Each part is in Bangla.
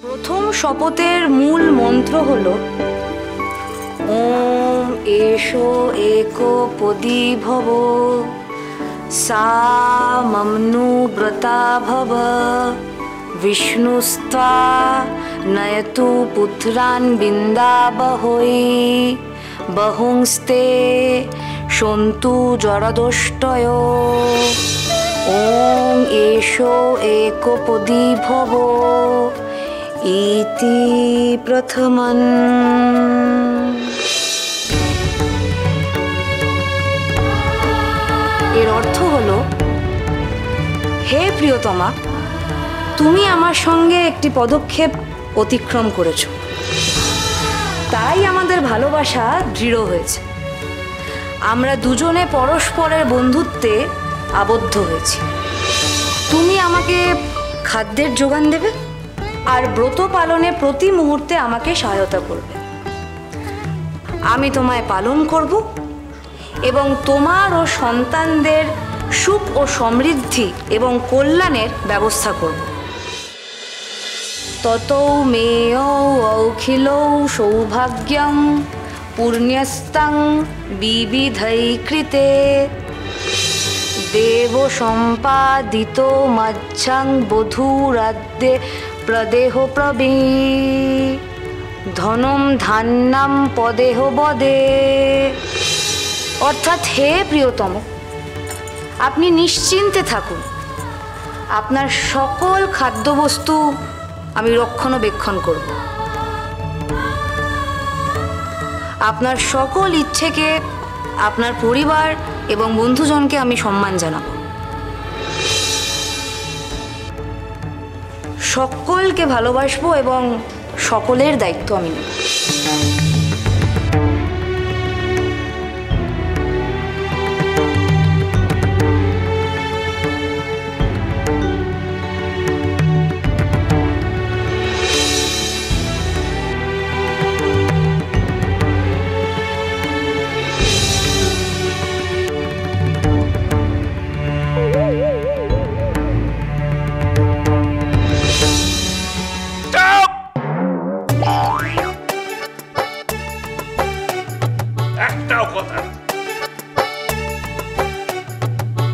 প্রথম শপথের মূল মন্ত্র হলো ওম এষো एको পদি ভব সা মমনু ব্রতা ভব বিষ্ণুস্ত্বা নয়তু পুত্রান বিন্দাবহৈ বহুংস্তে সন্তু জরদষ্টয় ওম এষো एको পদি ভব ইতি প্রথমন। এর অর্থ হলো, হে প্রিয়তমা, তুমি আমার সঙ্গে একটি পদক্ষেপ অতিক্রম করেছো, তাই আমাদের ভালোবাসা দৃঢ় হয়েছে। আমরা দুজনে পরস্পরের বন্ধুত্বে আবদ্ধ হয়েছি। তুমি আমাকে খাদ্যের যোগান দেবে আর ব্রত পালনে প্রতি মুহূর্তে আমাকে সহায়তা করবে। আমি তোমায় পালন করব এবং তোমার ও সন্তানদের সুখ ও সমৃদ্ধি এবং কল্যাণের ব্যবস্থা করব। ততৌ মেয়ৌ অখিলৌ সৌভাগ্যং পুণ্যস্তাং বিবিধৈ কৃতে দেব সম্পাদিত মজ্জাং বধূরাদ্যে প্রদেহ প্রবী ধনম ধান্যাম পদেহ বদে। অর্থাৎ, হে প্রিয়তম, আপনি নিশ্চিন্তে থাকুন, আপনার সকল খাদ্যবস্তু আমি রক্ষণাবেক্ষণ করব। আপনার সকল ইচ্ছেকে, আপনার পরিবার এবং বন্ধুজনকে আমি সম্মান জানাবো। সকলকে ভালোবাসবো এবং সকলের দায়িত্ব আমি নেব।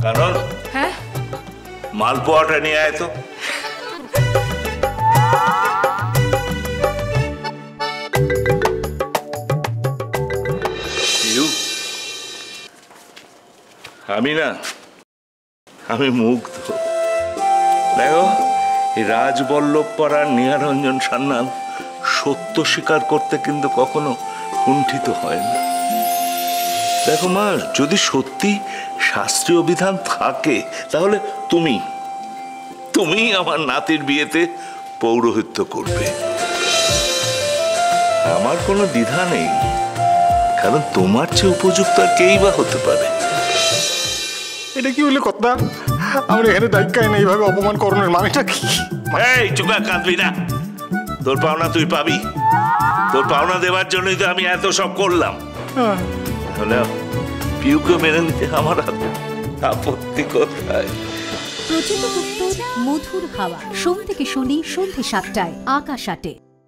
কারণ হ্যাঁ, মালপোয়াটা নিয়ে আয় তো। আমি মুগ্ধ। দেখো, এই রাজবল্লভ পাড়ার নিহারঞ্জন সান্যাল সত্য স্বীকার করতে কিন্তু কখনো কুণ্ঠিত হয় না। দেখো মা, যদি সত্যি শাস্ত্রীয় বিধান থাকে তাহলে তুমি আমার নাতির বিয়েতে পৌরোহিত্য করবে। আমার কোনো দ্বিধা নেই, কারণ তোমার চেয়ে উপযুক্ত আর কেই বা হতে পারে। এটা কি হইলে কথা? আমরা এখানে দায়িত্ব না, এইভাবে অপমান করণের মানেটা কি? এই চুকা, কাঁদবি না। তোর পাওনা তুই পাবি। তোর পাওনা দেওয়ার জন্যই তো আমি এত সব করলাম। তাহলে পিউকে মেনে নিতে আমার আপত্তি কোথায়? প্রচিত উত্তর মধুর হাওয়া, সোম থেকে শনি সন্ধ্যে ৭টায়, আকাশ ৮-এ।